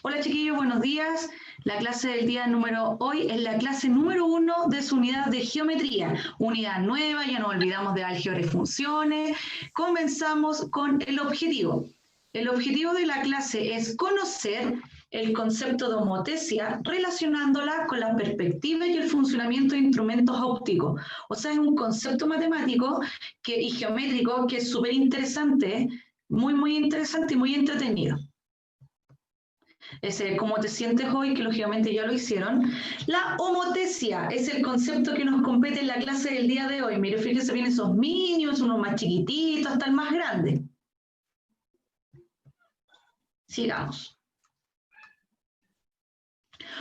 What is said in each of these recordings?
Hola chiquillos, buenos días. La clase del día número hoy es la clase número 1 de su unidad de geometría. Unidad nueva, ya nos olvidamos de álgebra y funciones. Comenzamos con el objetivo. El objetivo de la clase es conocer el concepto de homotesia relacionándola con la perspectiva y el funcionamiento de instrumentos ópticos. O sea, es un concepto matemático y geométrico que es súper interesante, muy interesante y muy entretenido. Ese cómo te sientes hoy, que lógicamente ya lo hicieron. La homotesia es el concepto que nos compete en la clase del día de hoy. Mire, fíjese bien esos minions, unos más chiquititos hasta el más grande. Sigamos.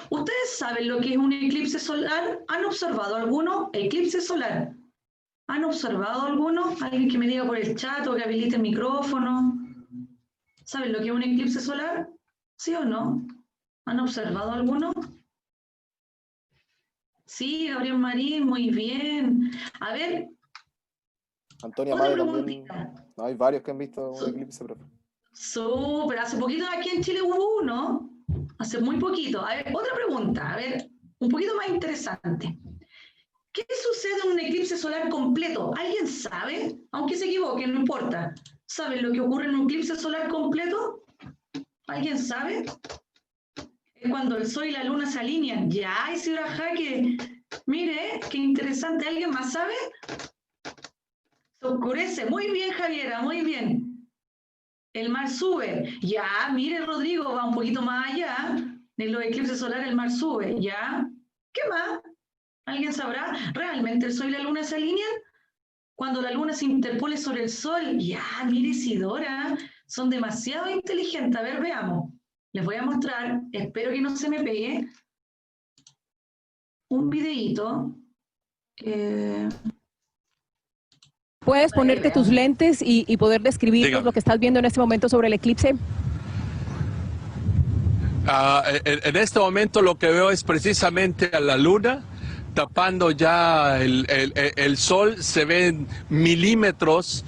¿Ustedes saben lo que es un eclipse solar? ¿Han observado alguno? Eclipse solar. ¿Han observado alguno? Alguien que me diga por el chat o que habilite el micrófono. ¿Saben lo que es un eclipse solar? ¿Sí o no? ¿Han observado alguno? Sí, Gabriel Marín, muy bien. A ver. Antonia Madre también. No, hay varios que han visto un eclipse, profe. Súper, hace poquito aquí en Chile hubo uno. Hace muy poquito. A ver, otra pregunta. A ver, un poquito más interesante. ¿Qué sucede en un eclipse solar completo? ¿Alguien sabe? Aunque se equivoque, no importa. ¿Saben lo que ocurre en un eclipse solar completo? ¿Alguien sabe? Es cuando el Sol y la Luna se alinean. Ya, Isidora Jaque. Mire, qué interesante. ¿Alguien más sabe? Se oscurece. Muy bien, Javiera, muy bien. El mar sube. Ya, mire, Rodrigo, va un poquito más allá. En los eclipses solares el mar sube. Ya. ¿Qué más? ¿Alguien sabrá? ¿Realmente el Sol y la Luna se alinean? Cuando la Luna se interpone sobre el Sol. Ya, mire, Isidora. Son demasiado inteligentes. A ver, veamos. Les voy a mostrar, espero que no se me pegue, un videíto. ¿Puedes ponerte tus lentes y poder describirnos lo que estás viendo en este momento sobre el eclipse? En este momento lo que veo es precisamente a la Luna tapando ya el Sol. Se ven milímetros,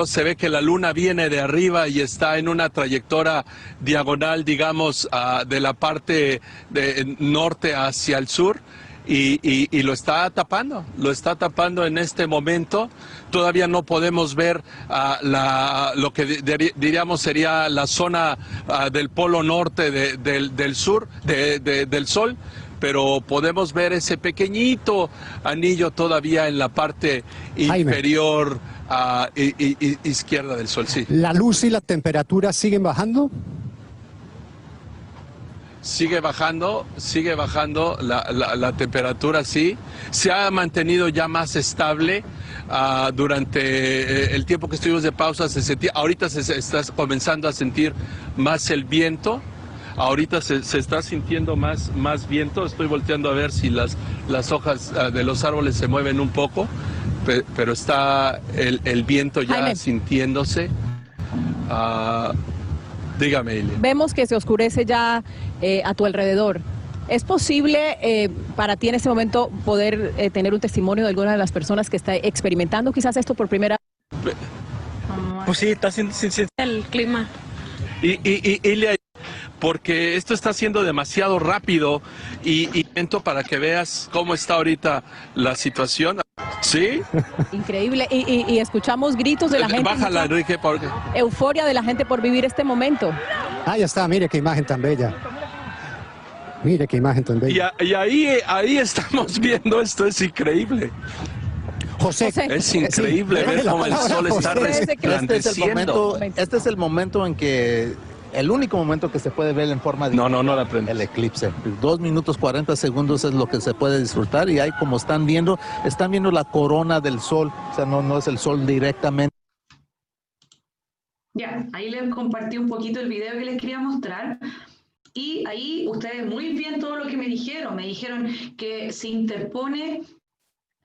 se ve que la Luna viene de arriba y está en una trayectoria diagonal, digamos, de la parte de norte hacia el sur. Y lo está tapando en este momento. Todavía no podemos ver lo que diríamos sería la zona del polo norte del sur, del Sol, pero podemos ver ese pequeñito anillo todavía en la parte inferior izquierda del Sol. Sí. ¿La luz y la temperatura siguen bajando? Sigue bajando la temperatura, sí. Se ha mantenido ya más estable durante el tiempo que estuvimos de pausa. Ahorita se está comenzando a sentir más el viento. Ahorita se está sintiendo más viento. Estoy volteando a ver si las hojas de los árboles se mueven un poco, pero está el viento ya Jaime, sintiéndose. Dígame, Ilia. Vemos que se oscurece ya a tu alrededor. ¿Es posible para ti en este momento poder tener un testimonio de alguna de las personas que está experimentando quizás esto por primera vez? Pues sí, está haciendo el clima. Ilia, porque esto está siendo demasiado rápido y lento para que veas cómo está ahorita la situación. ¿Sí? Increíble. Y escuchamos gritos de la gente. Bájala, Enrique. Euforia de la gente por vivir este momento. Ah, ya está. Mire qué imagen tan bella. Mire qué imagen tan bella. Y ahí estamos viendo esto. Es increíble. José. Es increíble ver cómo el sol está resplandeciendo. Este es el momento en que el único momento que se puede ver en forma de el eclipse. 2 minutos 40 segundos es lo que se puede disfrutar y ahí como están viendo la corona del sol, o sea, no es el sol directamente. Ya, ahí les compartí un poquito el video que les quería mostrar. Y ahí ustedes muy bien todo lo que me dijeron que se interpone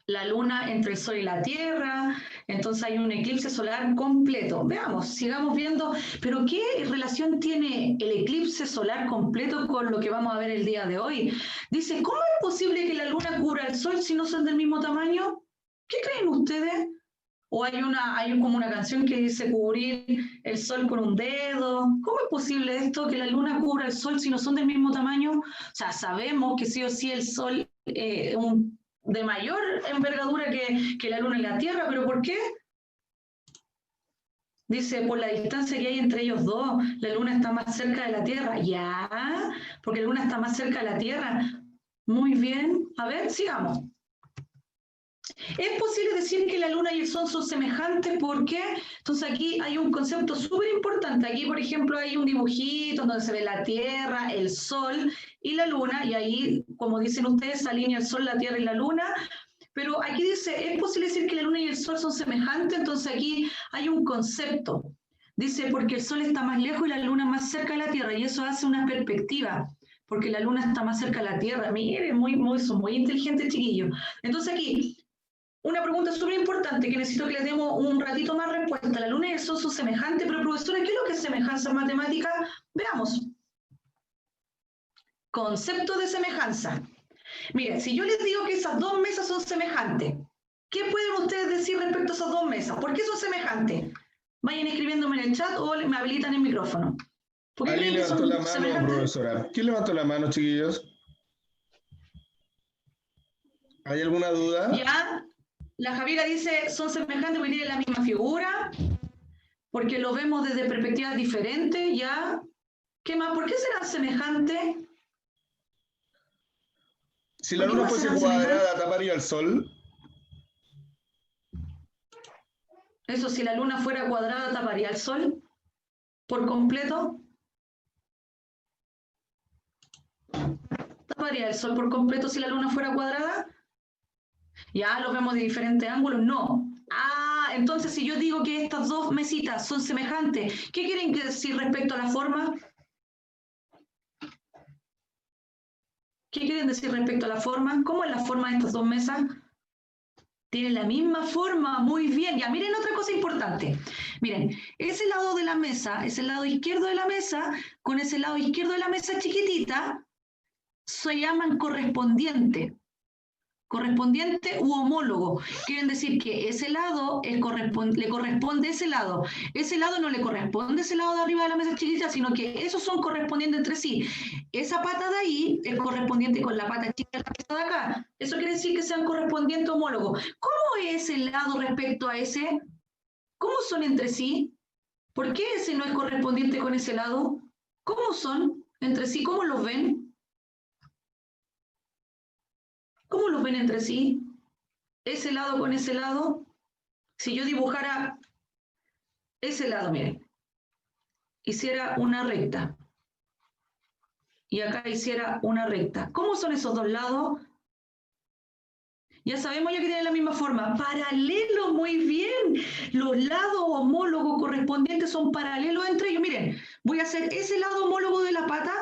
la luna entre el sol y la tierra, entonces hay un eclipse solar completo. Veamos, sigamos viendo, pero ¿qué relación tiene el eclipse solar completo con lo que vamos a ver el día de hoy? Dice, ¿cómo es posible que la luna cubra el sol si no son del mismo tamaño? ¿Qué creen ustedes? O hay como una canción que dice cubrir el sol con un dedo. ¿Cómo es posible esto, que la luna cubra el sol si no son del mismo tamaño? O sea, sabemos que sí o sí el sol es de mayor envergadura que la luna y la Tierra, pero ¿por qué? Dice, por la distancia que hay entre ellos dos, la luna está más cerca de la Tierra. Ya, porque la luna está más cerca de la Tierra. Muy bien. A ver, sigamos. ¿Es posible decir que la luna y el sol son semejantes? ¿Por qué? Entonces aquí hay un concepto súper importante. Aquí, por ejemplo, hay un dibujito donde se ve la Tierra, el sol y la luna, y ahí, como dicen ustedes, se alinea el sol, la Tierra y la luna. Pero aquí dice, ¿es posible decir que la luna y el sol son semejantes? Entonces aquí hay un concepto. Dice, porque el sol está más lejos y la luna más cerca de la Tierra, y eso hace una perspectiva, porque la luna está más cerca de la Tierra. Miren, son muy inteligentes, chiquillos. Entonces aquí, una pregunta súper importante que necesito que le demos un ratito más respuesta. La luna y el sol son semejantes, pero profesora, ¿qué es lo que es semejanza en matemática? Veamos. Concepto de semejanza. Miren, si yo les digo que esas dos mesas son semejantes, ¿qué pueden ustedes decir respecto a esas dos mesas? ¿Por qué son semejantes? Vayan escribiéndome en el chat o me habilitan el micrófono. ¿Alguien levantó la mano, profesora? ¿Quién levantó la mano, chiquillos? ¿Hay alguna duda? Ya. La Javiera dice, son semejantes porque tienen la misma figura, porque lo vemos desde perspectivas diferentes, ¿ya? ¿Qué más? ¿Por qué serán semejantes? Si la luna fuese cuadrada, ¿taparía el sol? Eso, si la luna fuera cuadrada, ¿taparía el sol por completo? ¿Taparía el sol por completo si la luna fuera cuadrada? ¿Ya los vemos de diferentes ángulos? No. Ah, entonces si yo digo que estas dos mesitas son semejantes, ¿qué quieren decir respecto a la forma? ¿Qué quieren decir respecto a la forma? ¿Cómo es la forma de estas dos mesas? Tienen la misma forma, muy bien. Ya, miren otra cosa importante. Miren, ese lado de la mesa, ese lado izquierdo de la mesa, con ese lado izquierdo de la mesa chiquitita, se llaman correspondiente. Correspondiente u homólogo. Quieren decir que ese lado le corresponde ese lado. Ese lado no le corresponde ese lado de arriba de la mesa chiquita, sino que esos son correspondientes entre sí. Esa pata de ahí es correspondiente con la pata chica de la mesa de acá. Eso quiere decir que sean correspondientes homólogos. ¿Cómo es el lado respecto a ese? ¿Cómo son entre sí? ¿Por qué ese no es correspondiente con ese lado? ¿Cómo son entre sí? ¿Cómo los ven? ¿Cómo los ven entre sí? Ese lado con ese lado. Si yo dibujara ese lado, miren, hiciera una recta. Y acá hiciera una recta. ¿Cómo son esos dos lados? Ya sabemos ya que tienen la misma forma. Paralelos, muy bien. Los lados homólogos correspondientes son paralelos entre ellos. Miren, voy a hacer ese lado homólogo de la pata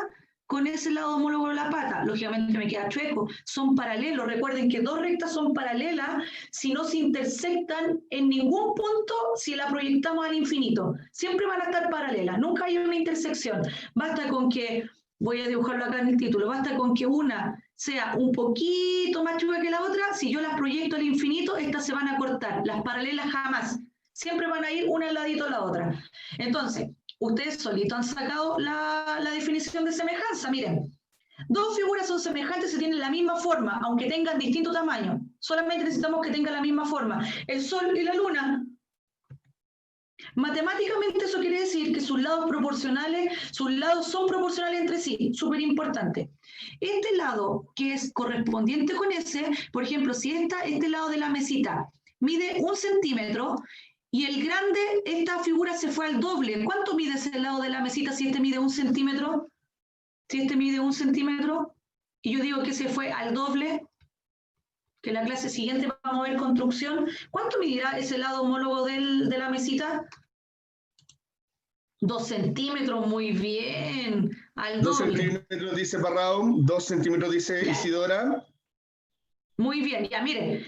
con ese lado homólogo de la pata. Lógicamente me queda chueco. Son paralelos. Recuerden que dos rectas son paralelas si no se intersectan en ningún punto si la proyectamos al infinito. Siempre van a estar paralelas. Nunca hay una intersección. Basta con que, voy a dibujarlo acá en el título, basta con que una sea un poquito más chueca que la otra. Si yo las proyecto al infinito, estas se van a cortar. Las paralelas jamás. Siempre van a ir una al ladito de la otra. Entonces, ustedes solitos han sacado la definición de semejanza. Miren, dos figuras son semejantes si tienen la misma forma, aunque tengan distinto tamaño. Solamente necesitamos que tengan la misma forma. El sol y la luna. Matemáticamente eso quiere decir que sus lados son proporcionales entre sí. Súper importante. Este lado que es correspondiente con ese, por ejemplo, si este lado de la mesita mide 1 centímetro, y el grande, esta figura se fue al doble. ¿Cuánto mide ese lado de la mesita si este mide 1 centímetro? Si este mide 1 centímetro, y yo digo que se fue al doble, que en la clase siguiente vamos a ver construcción. ¿Cuánto medirá ese lado homólogo de la mesita? 2 centímetros, muy bien. Al 2 doble. centímetros dice Parrao, 2 centímetros dice Isidora. Muy bien, ya miren.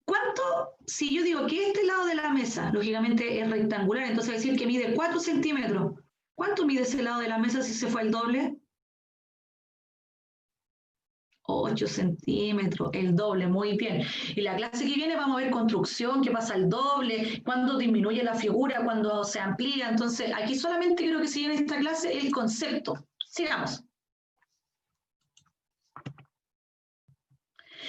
¿Cuánto? Si yo digo que este lado de la mesa, lógicamente es rectangular, entonces va a decir que mide 4 centímetros. ¿Cuánto mide ese lado de la mesa si se fue al doble? 8 8 centímetros, el doble, muy bien. Y la clase que viene vamos a ver construcción, qué pasa al doble, cuándo disminuye la figura, cuándo se amplía. Entonces, aquí solamente quiero que sigan en esta clase el concepto. Sigamos.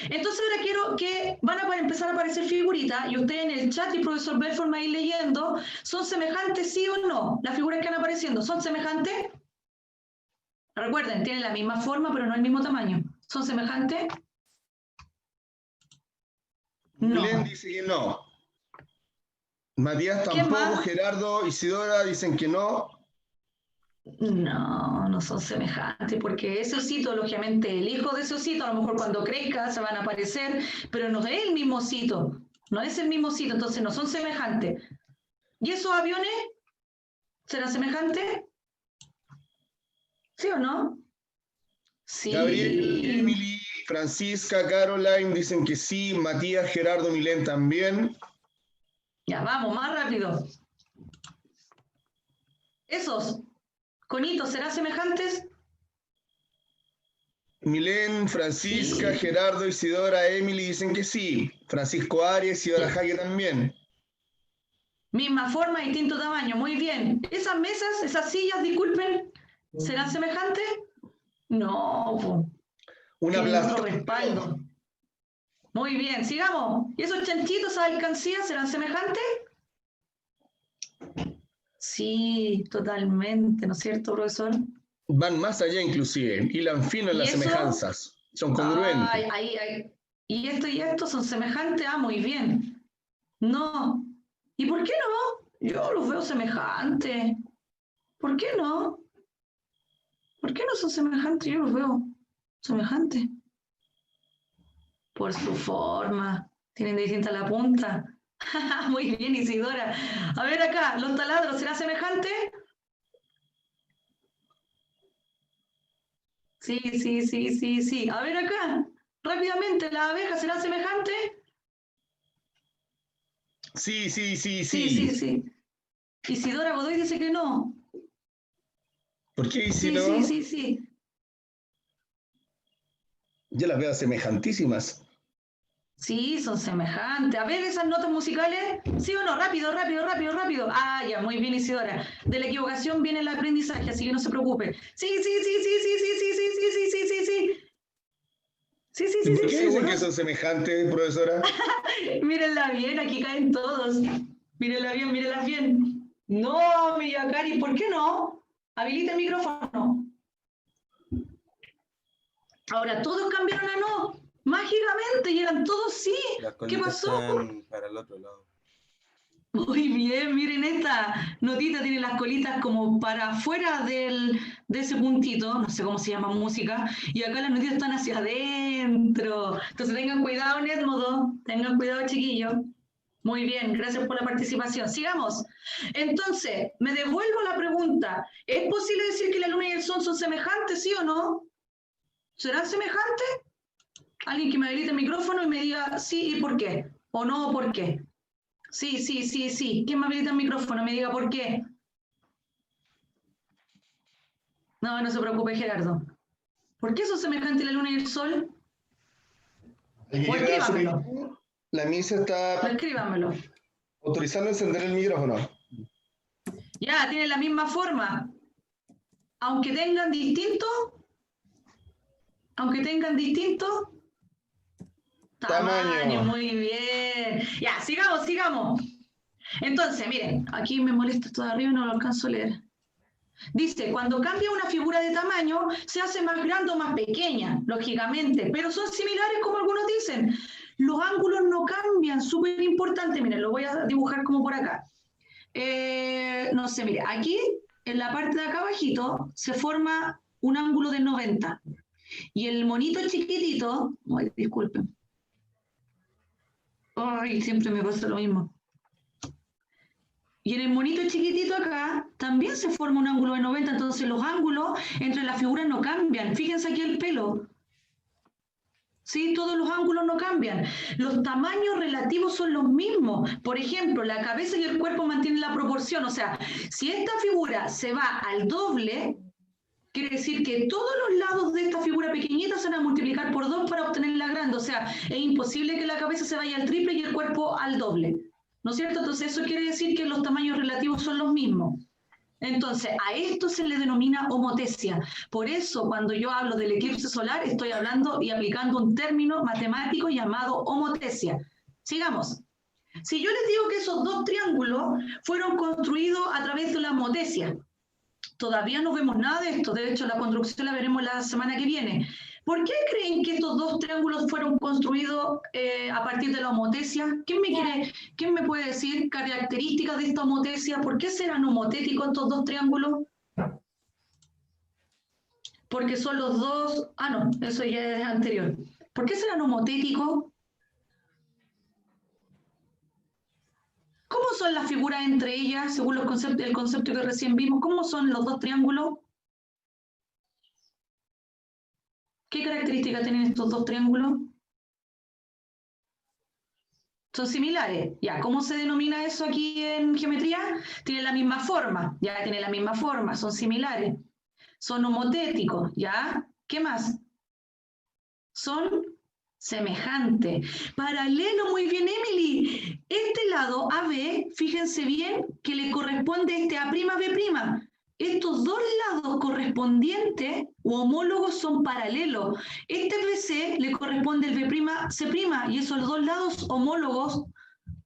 Entonces ahora quiero que van a empezar a aparecer figuritas y ustedes en el chat y el profesor Belfort va a ir leyendo, ¿son semejantes sí o no? Las figuras que van apareciendo, ¿son semejantes? Recuerden, tienen la misma forma pero no el mismo tamaño. ¿Son semejantes? No. Milén dice que no. Matías tampoco, Gerardo, Isidora dicen que no. No, no son semejantes, porque ese osito, lógicamente, el hijo de ese osito, a lo mejor cuando crezca se van a aparecer, pero no es el mismo osito, no es el mismo osito, entonces no son semejantes. ¿Y esos aviones serán semejantes? ¿Sí o no? Sí. Gabriel, Emily, Francisca, Caroline dicen que sí, Matías, Gerardo, Milén también. Ya, vamos, más rápido. Esos conitos, ¿serán semejantes? Milén, Francisca, sí. Gerardo, Isidora, Emily dicen que sí. Francisco Arias, Isidora Jaque también. Misma forma, distinto tamaño, muy bien. ¿Esas mesas, esas sillas, disculpen, serán semejantes? No, tienen otro respaldo. Muy bien, sigamos. ¿Y esos chanchitos a alcancía serán semejantes? Sí, totalmente, ¿no es cierto, profesor? Van más allá inclusive, hilan fino en las semejanzas, son congruentes. ¿Y esto son semejantes? Ah, muy bien. No. ¿Y por qué no? Yo los veo semejantes. ¿Por qué no? ¿Por qué no son semejantes? Yo los veo semejantes. Por su forma. Tienen distinta la punta. Muy bien, Isidora. A ver acá, ¿los taladros serán semejantes? Sí. A ver acá, rápidamente, ¿las abejas serán semejantes? Sí. Isidora Godoy dice que no. ¿Por qué Isidora? Sí. Yo las veo semejantísimas. Sí, son semejantes. A ver, esas notas musicales, ¿sí o no? Rápido. Ah, ya, muy bien, Isidora. De la equivocación viene el aprendizaje, así que no se preocupe. Sí. ¿Por qué dicen que son semejantes, profesora? Mírenla bien, aquí caen todos. Mírenlas bien. No, Miyakari, ¿por qué no? Habilita el micrófono. Ahora, todos cambiaron a no. Mágicamente, llegan todos sí. ¿Qué pasó? Para el otro lado. Muy bien, miren esta notita, tiene las colitas como para afuera de ese puntito, no sé cómo se llama música, y acá las notitas están hacia adentro. Entonces tengan cuidado en Edmodo, tengan cuidado chiquillos. Muy bien, gracias por la participación. Sigamos. Entonces, me devuelvo la pregunta. ¿Es posible decir que la luna y el sol son semejantes, sí o no? ¿Serán semejantes? Alguien que me habilite el micrófono y me diga sí y por qué. O no, ¿por qué? Sí. ¿Quién me habilita el micrófono? Me diga por qué. No se preocupe, Gerardo. ¿Por qué son semejantes la luna y el sol? O escríbamelo. La misa está Escríbamelo. autorizando a encender el micrófono. Ya, tienen la misma forma. Aunque tengan distinto tamaño, muy bien. Ya, sigamos. Entonces, miren, aquí me molesta esto de arriba y no lo alcanzo a leer. Dice, cuando cambia una figura de tamaño, se hace más grande o más pequeña, lógicamente, pero son similares como algunos dicen. Los ángulos no cambian, súper importante. Miren, lo voy a dibujar como por acá. No sé, mire, aquí, en la parte de acá abajito, se forma un ángulo de 90. Y el monito chiquitito, ay, disculpen. Ay, siempre me pasa lo mismo. Y en el monito chiquitito acá también se forma un ángulo de 90, entonces los ángulos entre las figuras no cambian. Fíjense aquí el pelo. Sí, todos los ángulos no cambian. Los tamaños relativos son los mismos. Por ejemplo, la cabeza y el cuerpo mantienen la proporción. O sea, si esta figura se va al doble, quiere decir que todos los lados de esta figura pequeñita se van a multiplicar por 2 para obtener la grande. O sea, es imposible que la cabeza se vaya al triple y el cuerpo al doble. ¿No es cierto? Entonces eso quiere decir que los tamaños relativos son los mismos. Entonces, a esto se le denomina homotesia. Por eso, cuando yo hablo del eclipse solar, estoy hablando y aplicando un término matemático llamado homotesia. Sigamos. Si yo les digo que esos dos triángulos fueron construidos a través de la homotesia, todavía no vemos nada de esto. De hecho, la construcción la veremos la semana que viene. ¿Por qué creen que estos dos triángulos fueron construidos a partir de la homotesia? ¿Quién me puede decir características de esta homotesia? ¿Por qué serán homotéticos estos dos triángulos? Porque son los dos... Ah, no, eso ya es anterior. ¿Por qué serán homotéticos? ¿Cómo son las figuras entre ellas, según el concepto que recién vimos? ¿Cómo son los dos triángulos? ¿Qué características tienen estos dos triángulos? Son similares. Ya, ¿cómo se denomina eso aquí en geometría? Tienen la misma forma. Ya, tienen la misma forma, son similares. Son homotéticos, ¿ya? ¿Qué más? Son semejantes. Paralelo, muy bien, Emily. Este lado AB, fíjense bien, que le corresponde a este A'B'. Estos dos lados correspondientes u homólogos son paralelos. Este BC le corresponde el B'C', y esos dos lados homólogos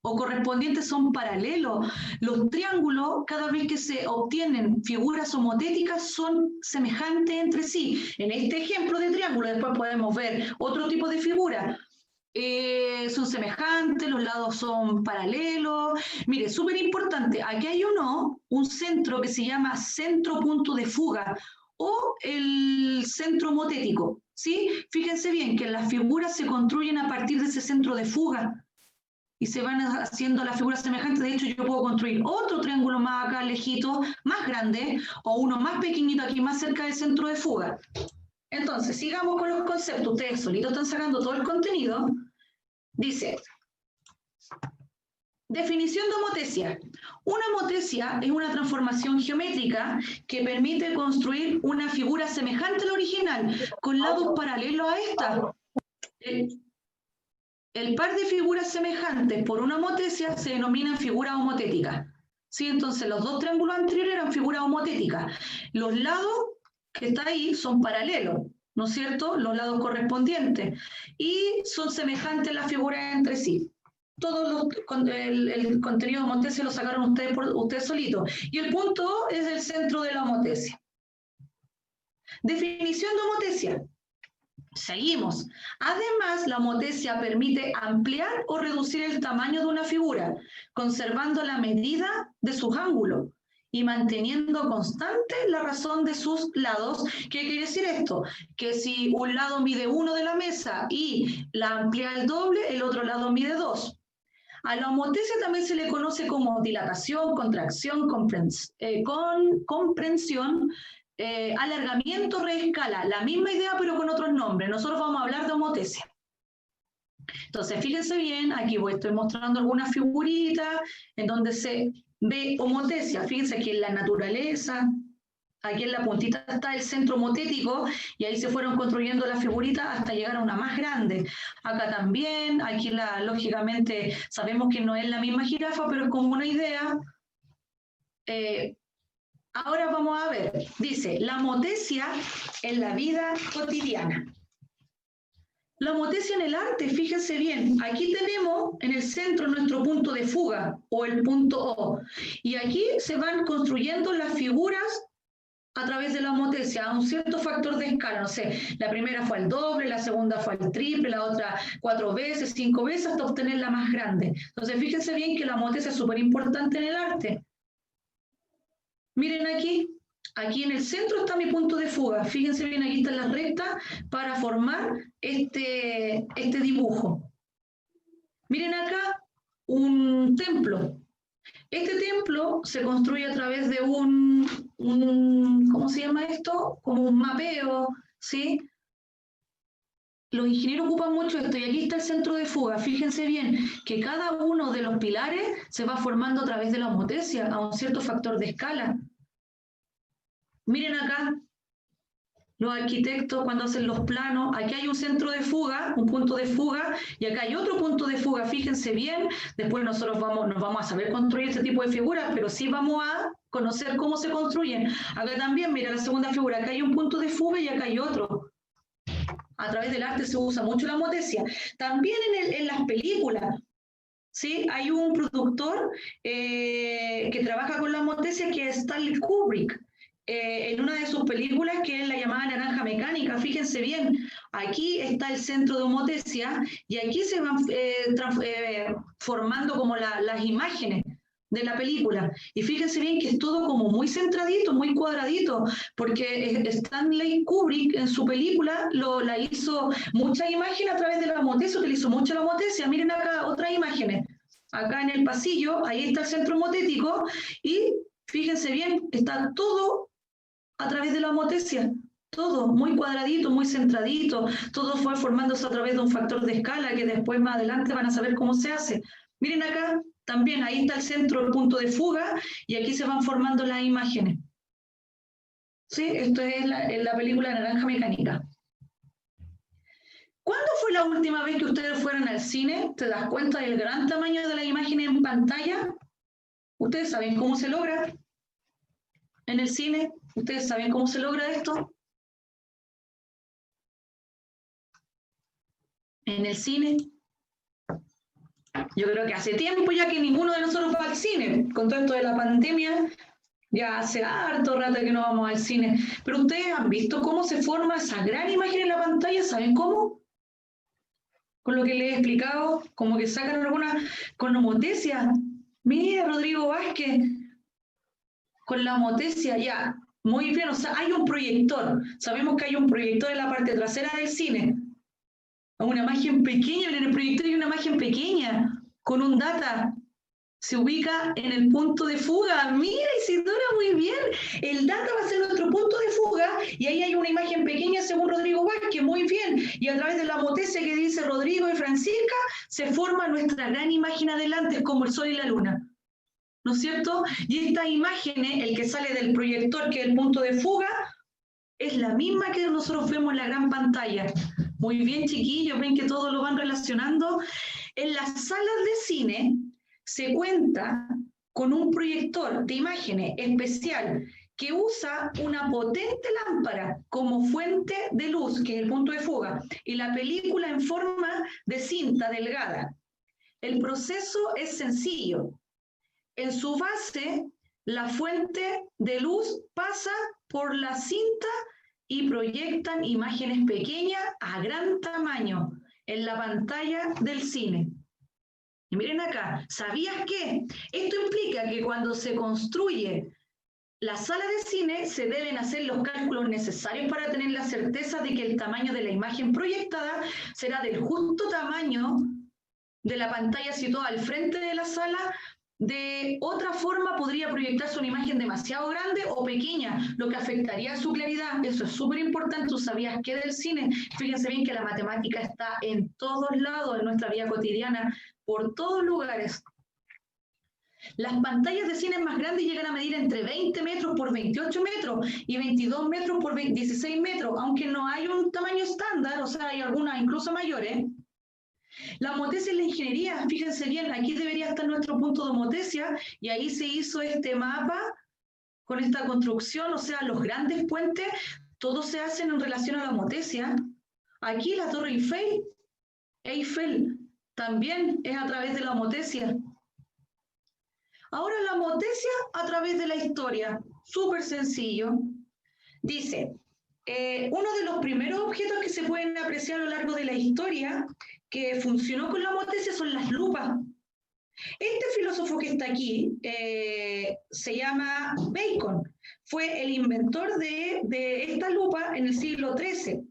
o correspondientes son paralelos. Los triángulos, cada vez que se obtienen figuras homotéticas, son semejantes entre sí. En este ejemplo de triángulo, después podemos ver otro tipo de figura. Son semejantes, los lados son paralelos. Mire, súper importante, aquí hay un centro que se llama centro punto de fuga o el centro homotético, ¿sí? Fíjense bien que las figuras se construyen a partir de ese centro de fuga y se van haciendo las figuras semejantes. De hecho, yo puedo construir otro triángulo más acá lejito, más grande, o uno más pequeñito aquí más cerca del centro de fuga. Entonces, sigamos con los conceptos. Ustedes solitos están sacando todo el contenido. Dice, definición de homotesia. Una homotesia es una transformación geométrica que permite construir una figura semejante a la original, con lados paralelos a esta. El par de figuras semejantes por una homotesia se denominan figuras homotéticas. ¿Sí? Entonces, los dos triángulos anteriores eran figuras homotéticas. Los lados que está ahí son paralelos, ¿no es cierto? Los lados correspondientes. Y son semejantes las figuras entre sí. Todo el contenido de homotesia lo sacaron ustedes solitos. Y el punto es el centro de la homotesia. Definición de homotesia. Seguimos. Además, la homotesia permite ampliar o reducir el tamaño de una figura, conservando la medida de sus ángulos y manteniendo constante la razón de sus lados. ¿Qué quiere decir esto? Que si un lado mide 1 de la mesa y la amplía el doble, el otro lado mide 2. A la homotesia también se le conoce como dilatación, contracción, comprensión, alargamiento, reescala. La misma idea pero con otros nombres. Nosotros vamos a hablar de homotesia. Entonces, fíjense bien, aquí estoy mostrando algunas figuritas en donde se ve homotesia. Fíjense aquí en la naturaleza, aquí en la puntita está el centro homotético y ahí se fueron construyendo las figuritas hasta llegar a una más grande. Acá también, aquí lógicamente sabemos que no es la misma jirafa, pero es como una idea. Ahora vamos a ver, dice, la homotesia en la vida cotidiana. La homotesia en el arte, fíjense bien, aquí tenemos en el centro nuestro punto de fuga o el punto O. Y aquí se van construyendo las figuras a través de la homotesia a un cierto factor de escala. No sé, la primera fue al doble, la segunda fue al triple, la otra 4 veces, 5 veces hasta obtener la más grande. Entonces fíjense bien que la homotesia es súper importante en el arte. Miren aquí en el centro está mi punto de fuga. Fíjense bien, aquí están las rectas para formar este dibujo. Miren acá un templo. Este templo se construye a través de ¿cómo se llama esto? Como un mapeo, ¿sí? Los ingenieros ocupan mucho esto y aquí está el centro de fuga. Fíjense bien que cada uno de los pilares se va formando a través de la homotesia a un cierto factor de escala. Miren acá, los arquitectos cuando hacen los planos. Aquí hay un centro de fuga, un punto de fuga, y acá hay otro punto de fuga, fíjense bien. Después nosotros nos vamos a saber construir este tipo de figuras, pero sí vamos a conocer cómo se construyen. Acá también, mira la segunda figura, acá hay un punto de fuga y acá hay otro. A través del arte se usa mucho la motesia. También en las películas, ¿sí? Hay un productor que trabaja con la motesia, que es Stanley Kubrick. En una de sus películas, que es la llamada Naranja Mecánica, fíjense bien, aquí está el centro de motesia y aquí se van formando como las imágenes de la película. Y fíjense bien que es todo como muy centradito, muy cuadradito, porque Stanley Kubrick en su película la hizo muchas imágenes a través de la motesia, utilizó mucho la motesia. Miren acá otras imágenes. Acá en el pasillo, ahí está el centro motético y fíjense bien, está todo a través de la motesia. Todo muy cuadradito, muy centradito. Todo fue formándose a través de un factor de escala que después más adelante van a saber cómo se hace. Miren acá, también ahí está el centro, el punto de fuga, y aquí se van formando las imágenes. ¿Sí? Esto es la película Naranja Mecánica. ¿Cuándo fue la última vez que ustedes fueron al cine? ¿Te das cuenta del gran tamaño de la imagen en pantalla? ¿Ustedes saben cómo se logra en el cine? ¿Ustedes saben cómo se logra esto? En el cine. Yo creo que hace tiempo ya que ninguno de nosotros va al cine. Con todo esto de la pandemia, ya hace harto rato que no vamos al cine. Pero ustedes han visto cómo se forma esa gran imagen en la pantalla. ¿Saben cómo? Con lo que les he explicado, como que sacan alguna con homotesia. Mira, Rodrigo Vázquez, con la homotesia ya. Muy bien, o sea, hay un proyector. Sabemos que hay un proyector en la parte trasera del cine. Una imagen pequeña, en el proyector hay una imagen pequeña, con un data. Se ubica en el punto de fuga. Mira, Isidora, muy bien. El data va a ser nuestro punto de fuga y ahí hay una imagen pequeña según Rodrigo Vázquez, muy bien. Y a través de la motesia que dice Rodrigo y Francisca, se forma nuestra gran imagen adelante, como el sol y la luna. ¿No es cierto? Y esta imagen, el que sale del proyector, que es el punto de fuga, es la misma que nosotros vemos en la gran pantalla. Muy bien, chiquillos, ven que todos lo van relacionando. En las salas de cine se cuenta con un proyector de imágenes especial que usa una potente lámpara como fuente de luz, que es el punto de fuga, y la película en forma de cinta delgada. El proceso es sencillo. En su base, la fuente de luz pasa por la cinta y proyectan imágenes pequeñas a gran tamaño en la pantalla del cine. Y miren acá, ¿sabías qué? Esto implica que cuando se construye la sala de cine se deben hacer los cálculos necesarios para tener la certeza de que el tamaño de la imagen proyectada será del justo tamaño de la pantalla situada al frente de la sala. De otra forma podría proyectarse una imagen demasiado grande o pequeña, lo que afectaría su claridad. Eso es súper importante. ¿Tú sabías qué del cine? Fíjense bien que la matemática está en todos lados de nuestra vida cotidiana, por todos lugares. Las pantallas de cine más grandes llegan a medir entre 20 metros por 28 metros y 22 metros por 16 metros, aunque no hay un tamaño estándar, o sea, hay algunas incluso mayores. La motesia en la ingeniería, fíjense bien, aquí debería estar nuestro punto de motesia y ahí se hizo este mapa con esta construcción, o sea, los grandes puentes, todos se hacen en relación a la motesia. Aquí la Torre Eiffel, también es a través de la motesia. Ahora la motesia a través de la historia, súper sencillo. Dice, uno de los primeros objetos que se pueden apreciar a lo largo de la historia que funcionó con la motesia son las lupas. Este filósofo que está aquí se llama Bacon. Fue el inventor de esta lupa en el siglo XIII.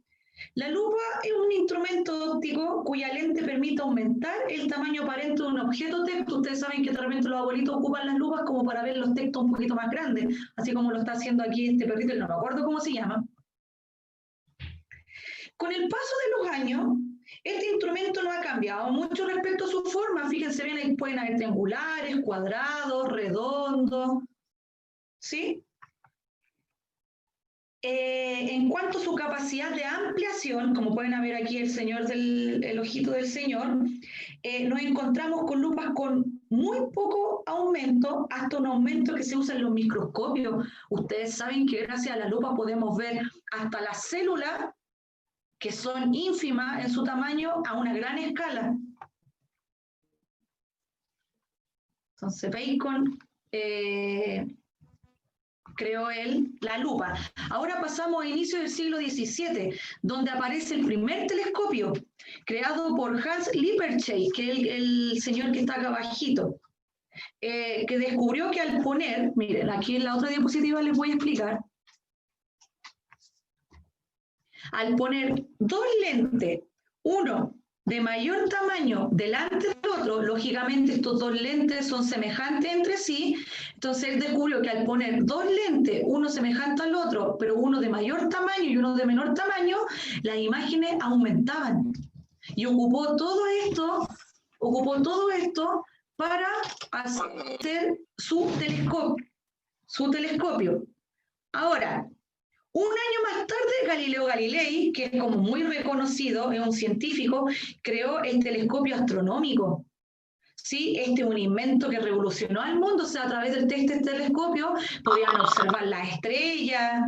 La lupa es un instrumento óptico cuya lente permite aumentar el tamaño aparente de un objeto texto. Ustedes saben que de repente los abuelitos ocupan las lupas como para ver los textos un poquito más grandes, así como lo está haciendo aquí este perrito, no me acuerdo cómo se llama. Con el paso de los años, este instrumento no ha cambiado mucho respecto a su forma. Fíjense bien, ahí pueden haber triangulares, cuadrados, redondos, ¿sí? En cuanto a su capacidad de ampliación, como pueden ver aquí el ojito del señor, nos encontramos con lupas con muy poco aumento, hasta un aumento que se usa en los microscopios. Ustedes saben que gracias a la lupa podemos ver hasta las células, que son ínfimas en su tamaño, a una gran escala. Entonces Bacon creó la lupa. Ahora pasamos a inicios del siglo XVII, donde aparece el primer telescopio, creado por Hans Lippershey, que es el señor que está acá abajito, que descubrió que al poner, miren, aquí en la otra diapositiva les voy a explicar, al poner dos lentes, uno de mayor tamaño delante del otro, lógicamente estos dos lentes son semejantes entre sí, entonces él descubrió que al poner dos lentes, uno semejante al otro, pero uno de mayor tamaño y uno de menor tamaño, las imágenes aumentaban. Y ocupó todo esto para hacer su telescopio. Ahora, un año más tarde, Galileo Galilei, que es como muy reconocido, es un científico, creó el telescopio astronómico. ¿Sí? Este es un invento que revolucionó al mundo, o sea, a través de este telescopio podían observar las estrellas.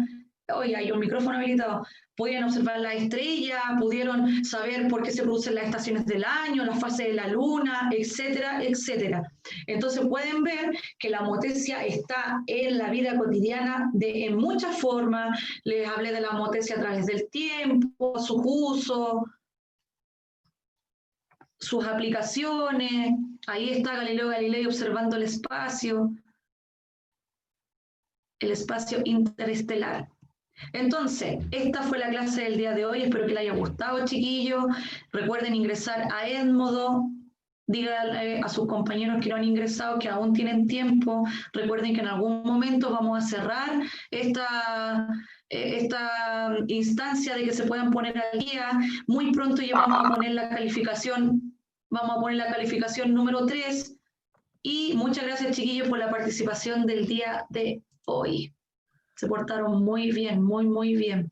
Oye, hay un micrófono habilitado. Podían observar las estrellas, pudieron saber por qué se producen las estaciones del año, las fases de la luna, etcétera, etcétera. Entonces pueden ver que la myotesia está en la vida cotidiana en muchas formas. Les hablé de la myotesia a través del tiempo, sus usos, sus aplicaciones. Ahí está Galileo Galilei observando el espacio interestelar. Entonces, esta fue la clase del día de hoy, espero que les haya gustado, chiquillos. Recuerden ingresar a Edmodo, díganle a sus compañeros que no han ingresado, que aún tienen tiempo. Recuerden que en algún momento vamos a cerrar esta instancia de que se puedan poner al día. Muy pronto ya vamos a poner la calificación número 3. Y muchas gracias, chiquillos, por la participación del día de hoy. Se portaron muy bien, muy bien.